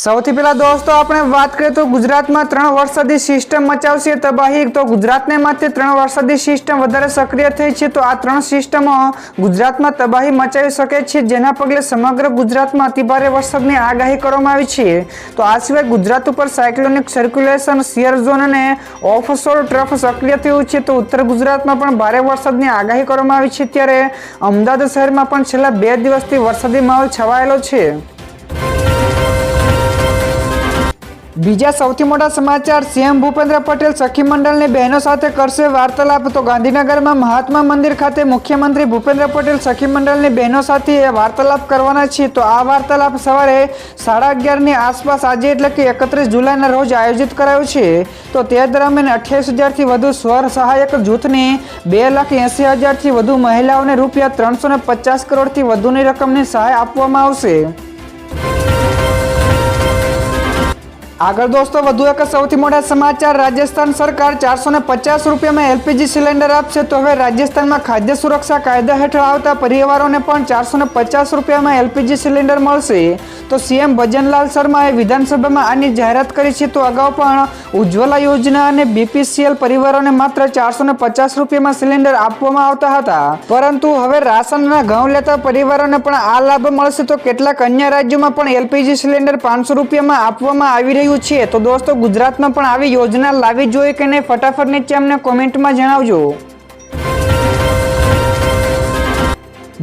સૌથી પહેલા દોસ્તો આપણે વાત કરીએ તો ગુજરાતમાં 3 વરસાદી સિસ્ટમ મચાવશે તબાહી। તો ગુજરાતને માત્ર 3 વરસાદી સિસ્ટમ વધારે સક્રિય થઈ છે, તો આ 3 સિસ્ટમો ગુજરાતમાં તબાહી મચાવી શકે છે, જેના પગલે સમગ્ર ગુજરાતમાં અતિભારે વરસાદની આગાહી કરવામાં આવી છે। તો આ સિવાય ગુજરાત ઉપર સાયક્લોનિક સર્ક્યુલેશન, શિયર ઝોન અને ઓફશોર ટ્રફ સક્રિય થયું છે। તો ઉત્તર ગુજરાતમાં પણ ભારે વરસાદની આગાહી કરવામાં આવી છે, ત્યારે અમદાવાદ શહેરમાં પણ છેલ્લા 2 દિવસથી વરસાદી માહોલ છવાયેલો છે। બીજા સૌથી મોટા સમાચાર, સીએમ ભૂપેન્દ્ર પટેલ સખી મંડળની બહેનો સાથે કરશે વાર્તાલાપ। તો ગાંધીનગરમાં મહાત્મા મંદિર ખાતે મુખ્યમંત્રી ભૂપેન્દ્ર પટેલ સખી મંડળની બહેનો સાથે વાર્તાલાપ કરવાના છે। તો આ વાર્તાલાપ સવારે 11:30 ની આસપાસ આજે એટલે કે 31 જુલાઈના રોજ આયોજિત કરાયો છે। તો તે દરમિયાન 28,000થી વધુ સ્વ સહાયક જૂથની 2,80,000થી વધુ મહિલાઓને રૂપિયા 350 કરોડથી વધુની રકમની સહાય આપવામાં આવશે। આગળ દોસ્તો વધુ એક સૌથી મોટા સમાચાર, રાજસ્થાન સરકાર 450 રૂપિયામાં એલપીજી સિલિન્ડર આપશે। તો હવે રાજસ્થાનમાં ખાદ્ય સુરક્ષા કાયદા હેઠળ આવતા પરિવારોને પણ 450 રૂપિયામાં એલપીજી સિલિન્ડર મળશે। તો સીએમ ભજનલાલ શર્માએ વિધાનસભામાં આની જાહેરાત કરી છે। તો અગાઉ પણ ઉજ્જવલા યોજના અને બીપીસીએલ પરિવારોને માત્ર 450 રૂપિયામાં સિલિન્ડર આપવામાં આવતા હતા, પરંતુ હવે રાશનના ઘઉં લેતા પરિવારોને પણ આ લાભ મળશે। તો કેટલાક અન્ય રાજ્યોમાં પણ એલપીજી સિલિન્ડર 500 રૂપિયામાં આપવામાં આવી રહ્યું છે। તો દોસ્તો ગુજરાતમાં પણ આવી યોજના લાવી જોઈએ કે નહીં, ફટાફટ નીચે અમને કોમેન્ટમાં જણાવજો।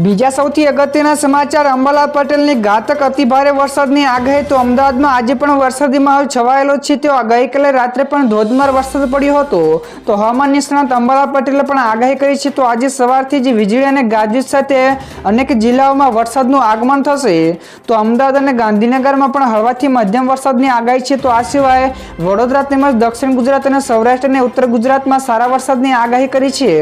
બીજા સૌથી અગત્યના સમાચાર, અંબાલાલ પટેલની ઘાતક અતિભારે વરસાદની આગાહી। તો અમદાવાદમાં આજે પણ વરસાદી માહોલ છવાયેલો છે। તો ગઈકાલે રાત્રે પણ ધોધમાર વરસાદ પડ્યો હતો। તો હવામાન નિષ્ણાત અંબાલાલ પટેલે પણ આગાહી કરી છે। તો આજે સવારથી જ વીજળી અને ગાજવીજ સાથે અનેક જિલ્લાઓમાં વરસાદનું આગમન થશે। તો અમદાવાદ અને ગાંધીનગરમાં પણ હળવાથી મધ્યમ વરસાદની આગાહી છે। તો આ સિવાય વડોદરા તેમજ દક્ષિણ ગુજરાત અને સૌરાષ્ટ્ર અને ઉત્તર ગુજરાતમાં સારા વરસાદની આગાહી કરી છે।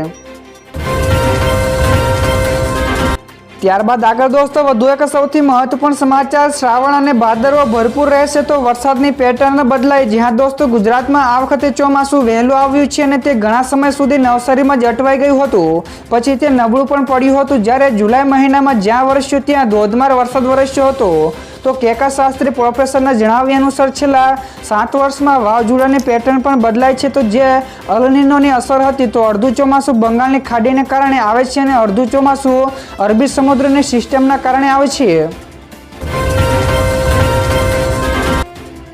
ત્યારબાદ આગળ દોસ્તો વધુ એક સૌથી મહત્વપૂર્ણ સમાચાર, શ્રાવણ અને ભાદરવો ભરપૂર રહેશે તો વરસાદની પેટર્ન બદલાય। જ્યાં દોસ્તો ગુજરાતમાં આ વખતે ચોમાસું વહેલું આવ્યું છે અને તે ઘણા સમય સુધી નવસારીમાં જ અટવાઈ ગયું હતું, પછી તે નબળું પણ પડ્યું હતું, જ્યારે જુલાઈ મહિનામાં જ્યાં વરસ્યું ત્યાં ધોધમાર વરસાદ વરસ્યો હતો। તો કેકા શાસ્ત્રી પ્રોફેસરના જણાવ્યા અનુસાર છેલ્લા 7 વર્ષમાં વાવાઝોડાની પેટર્ન પણ બદલાય છે। તો જે અલ નીનોની અસર હતી, તો અડધું ચોમાસું બંગાળની ખાડીને કારણે આવે છે અને અડધું ચોમાસું અરબી સમુદ્રની સિસ્ટમના કારણે આવે છે।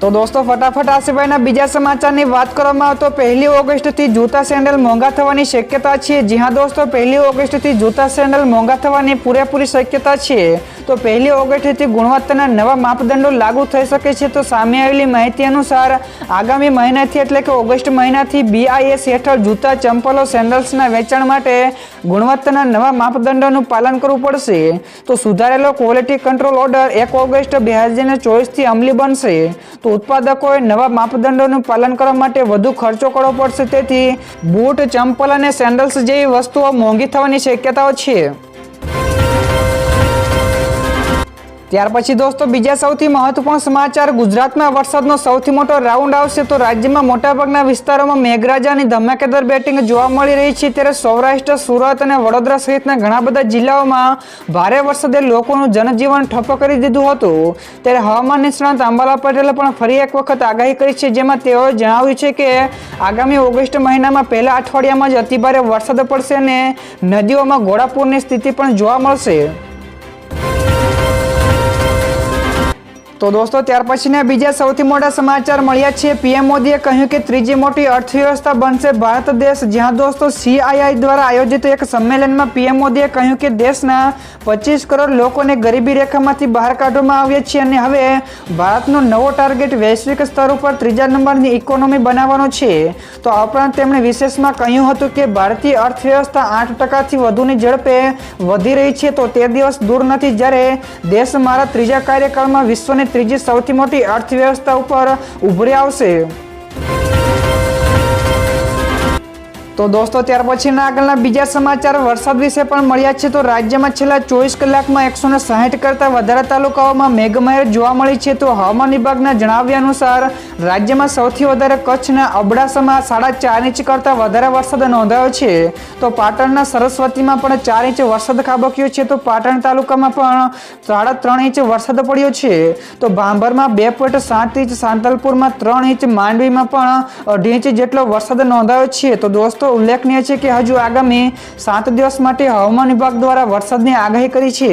તો દોસ્તો ફટાફટ આ સિવાયના બીજા સમાચારની વાત કરવામાં આવે તો 1 ઓગસ્ટથી જૂતા સેન્ડલ મોંઘા થવાની શક્યતા છે। જી હા દોસ્તો, 1 ઓગસ્ટથી જૂતા સેન્ડલ મોંઘા થવાની પૂરેપૂરી શક્યતા છે। તો 1 ઓગસ્ટથી ગુણવત્તાના નવા માપદંડો લાગુ થઈ શકે છે। તો સામે આવેલી માહિતી અનુસાર આગામી મહિનાથી એટલે કે ઓગસ્ટ મહિનાથી BIS હેઠળ જૂતા, ચંપલો, સેન્ડલ્સના વેચાણ માટે ગુણવત્તાના નવા માપદંડોનું પાલન કરવું પડશે। તો સુધારેલો ક્વોલિટી કંટ્રોલ ઓર્ડર 1 ઓગસ્ટ 2024થી અમલી બનશે। તો ઉત્પાદકોએ નવા માપદંડોનું પાલન કરવા માટે વધુ ખર્ચો કરવો પડશે, તેથી બૂટ, ચંપલ અને સેન્ડલ્સ જેવી વસ્તુઓ મોંઘી થવાની શક્યતાઓ છે। ત્યાર પછી દોસ્તો બીજા સૌથી મહત્વપૂર્ણ સમાચાર, ગુજરાતમાં વરસાદનો સૌથી મોટો રાઉન્ડ આવશે। તો રાજ્યમાં મોટાભાગના વિસ્તારોમાં મેઘરાજાની ધમાકેદાર બેટિંગ જોવા મળી રહી છે, ત્યારે સૌરાષ્ટ્ર, સુરત અને વડોદરા સહિતના ઘણા બધા જિલ્લાઓમાં ભારે વરસાદે લોકોનું જનજીવન ઠપ કરી દીધું હતું। ત્યારે હવામાન નિષ્ણાત અંબાલાલ પટેલે પણ ફરી એક વખત આગાહી કરી છે, જેમાં તેઓએ જણાવ્યું છે કે આગામી ઓગસ્ટ મહિનામાં પહેલા અઠવાડિયામાં જ અતિભારે વરસાદ પડશે અને નદીઓમાં ઘોડાપૂરની સ્થિતિ પણ જોવા મળશે। તો દોસ્તો ત્યાર પછીના બીજા સૌથી મોટા સમાચાર મળ્યા છે। પીએમ મોદીએ કહ્યું કે ત્રીજી મોટી અર્થવ્યવસ્થા બનશે ભારત દેશ। જ્યાં દોસ્તો CII દ્વારા આયોજિત એક સંમેલનમાં પીએમ મોદીએ કહ્યું કે દેશના 25 કરોડ લોકોને ગરીબી રેખામાંથી બહાર કાઢવામાં આવ્યા છે અને હવે ભારતનો નવો ટાર્ગેટ વૈશ્વિક સ્તર ઉપર 3જા નંબરની ઇકોનોમી બનાવવાનો છે। તો આ ઉપરાંત તેમણે વિશેષમાં કહ્યું હતું કે ભારતીય અર્થવ્યવસ્થા 8%થી વધુની ઝડપે વધી રહી છે। તો તે દિવસ દૂર નથી જ્યારે દેશ મારા 3જા કાર્યકાળમાં વિશ્વની 3જી સૌથી મોટી અર્થવ્યવસ્થા ઉપર ઉભરી આવશે। તો દોસ્તો ત્યાર પછીના આગળના બીજા સમાચાર વરસાદ વિશે પણ મળ્યા છે. તો રાજ્યમાં છેલ્લા 24 કલાકમાં 160 કરતાં વધારે તાલુકાઓમાં મેઘમહેર જોવા મળી છે. તો હવામાન વિભાગના જણાવ્યા અનુસાર રાજ્યમાં સૌથી વધારે કચ્છના અબડાસામાં 4.5 ઇંચ કરતાં વધારે વરસાદ નોંધાયો છે. તો પાટણના સરસ્વતીમાં પણ 4 ઇંચ વરસાદ ખાબક્યો છે. તો પાટણ તાલુકામાં પણ 3.5 ઇંચ વરસાદ પડ્યો છે. તો ભાંભરમાં 2.7 ઇંચ, સાંતલપુરમાં 3 ઇંચ, માંડવીમાં પણ 2.5 ઇંચ જેટલો વરસાદ નોંધાયો છે. તો દોસ્તો ઉલ્લેખનીય છે કે હજુ આગામી 7 દિવસ માટે હવામાન વિભાગ દ્વારા વરસાદની આગાહી કરી છે.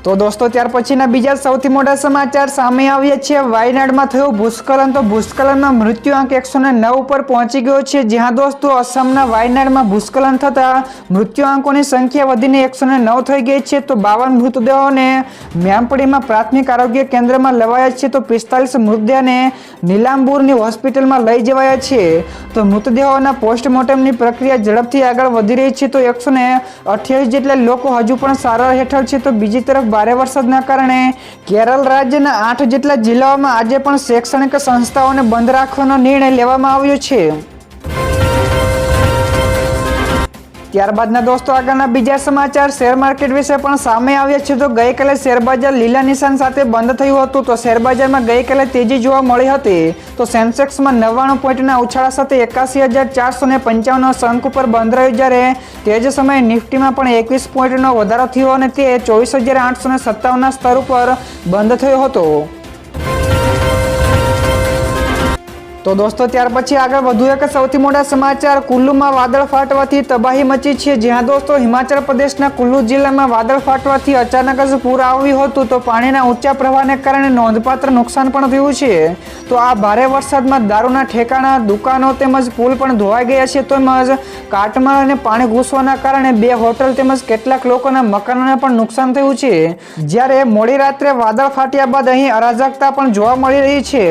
તો દોસ્તો ત્યાર પછીના બીજા સૌથી મોટા સમાચાર સામે આવ્યા છે. વાયનાડમાં થયું ભૂસ્ખલન. તો ભૂસ્ખલનમાં મૃત્યુઆંક 109 ઉપર પહોંચી ગયો છે. જ્યાં દોસ્તો અસમના વાયનાડમાં ભૂસ્ખલન થતાં મૃત્યુઆંકોની સંખ્યા વધીને 109 થઈ ગઈ છે. તો 52 મૃતદેહોને મ્યામપડીમાં પ્રાથમિક આરોગ્ય કેન્દ્રમાં લવાયા છે. તો 45 મૃતદેહને નીલાંબુરની હોસ્પિટલમાં લઈ જવાયા છે. તો મૃતદેહોના પોસ્ટમોર્ટમની પ્રક્રિયા ઝડપથી આગળ વધી રહી છે. તો 128 જેટલા લોકો હજુ પણ સારવાર હેઠળ છે. તો બીજી તરફ ભારે વરસાદના કારણે કેરળ રાજ્યના 8 જેટલા જિલ્લાઓમાં આજે પણ શૈક્ષણિક સંસ્થાઓને બંધ રાખવાનો નિર્ણય લેવામાં આવ્યો છે. ત્યારબાદના દોસ્તો આગળના બીજા સમાચાર શેર માર્કેટ વિશે પણ સામે આવ્યા છે. તો ગઈકાલે શેરબજાર લીલા નિશાન સાથે બંધ થયું હતું. તો શેરબજારમાં ગઈકાલે તેજી જોવા મળી હતી. તો સેન્સેક્સમાં 99 પોઈન્ટના ઉછાળા સાથે 81,455 અંક ઉપર બંધ રહ્યું, જ્યારે તે જ સમયે નિફ્ટીમાં પણ 21 પોઈન્ટનો વધારો થયો અને તે 24,857 સ્તર ઉપર બંધ થયો હતો. તો દોસ્તો ત્યાર પછી આગળ વધુ એક સૌથી મોટા સમાચાર કુલ્લુમાં વાદળ ફાટવાથી તબાહી મચી છે. જ્યાં દોસ્તો હિમાચલ પ્રદેશના કુલ્લુ જિલ્લામાં વાદળ ફાટવાથી અચાનક જ પૂર આવ્યું હતું. તો પાણીના ઊંચા પ્રવાહને કારણે નોંધપાત્ર નુકસાન પણ થયું છે. તો આ ભારે વરસાદમાં દારૂના ઠેકાણા, દુકાનો તેમજ પુલ પણ ધોવાઈ ગયા છે. તેમજ કાટમાળ અને પાણી ઘૂસવાના કારણે 2 હોટલ તેમજ કેટલાક લોકોના મકાનોને પણ નુકસાન થયું છે. જ્યારે મોડી રાત્રે વાદળ ફાટ્યા બાદ અહીં અરાજકતા પણ જોવા મળી રહી છે.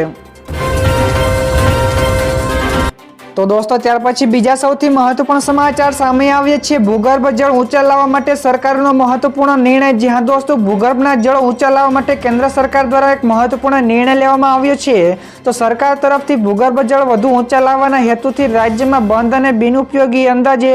તો દોસ્તો ત્યાર પછી બીજા સૌથી મહત્વપૂર્ણ સમાચાર સામે આવ્યા છે. ભૂગર્ભ જળ ઊંચા લાવવા માટે સરકારનો મહત્વપૂર્ણ નિર્ણય. જ્યાં દોસ્તો ભૂગર્ભના જળ ઊંચા લાવવા માટે કેન્દ્ર સરકાર દ્વારા એક મહત્વપૂર્ણ નિર્ણય લેવામાં આવ્યો છે. તો સરકાર તરફથી ભૂગર્ભ જળ વધુ ઊંચા લાવવાના હેતુથી રાજ્યમાં બંધ અને બિનઉપયોગી અંદાજે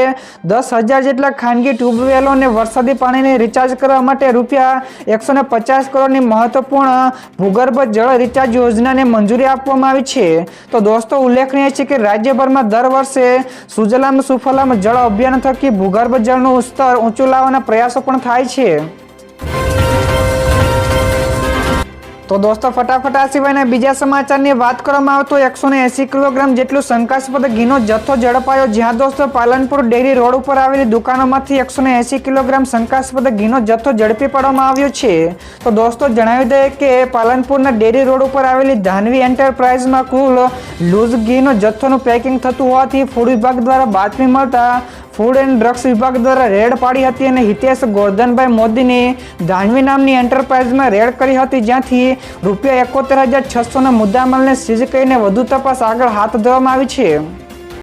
10,000 જેટલા ખાનગી ટ્યુબવેલોને વરસાદી પાણીને રિચાર્જ કરવા માટે રૂપિયા 150 કરોડની મહત્વપૂર્ણ ભૂગર્ભ જળ રિચાર્જ યોજનાને મંજૂરી આપવામાં આવી છે. તો દોસ્તો ઉલ્લેખનીય છે કે રાજ્યભરમાં દર વર્ષે સુજલામ સુફલામ જળ અભિયાન થકી ભૂગર્ભ જળનું સ્તર ઊંચું લાવવાના પ્રયાસો પણ થાય છે. તો દોસ્તો ફટાફટ આ સિવાયના બીજા સમાચારની વાત કરવામાં આવે તો 180 કિલોગ્રામ જેટલું શંકાસ્પદ ઘીનો જથ્થો ઝડપાયો. જ્યાં દોસ્તો પાલનપુર ડેરી રોડ ઉપર આવેલી દુકાનોમાંથી 180 કિલોગ્રામ શંકાસ્પદ ઘીનો જથ્થો ઝડપી પાડવામાં આવ્યો છે. તો દોસ્તો જણાવી દઈએ કે પાલનપુરના ડેરી રોડ ઉપર આવેલી ધાનવી એન્ટરપ્રાઇઝમાં કુલ લૂઝ ઘીનો જથ્થોનું પેકિંગ થતું હોવાથી ફૂડ વિભાગ દ્વારા બાતમી મળતા ફૂડ એન્ડ ડ્રગ્સ વિભાગ દ્વારા રેડ પાડી હતી અને હિતેશ ગોરધનભાઈ મોદીની ધાનવી નામની એન્ટરપ્રાઇઝમાં રેડ કરી હતી, જ્યાંથી રૂપિયા 71,600ના મુદ્દામાલને સીઝ કરીને વધુ તપાસ આગળ હાથ ધરવામાં આવી છે.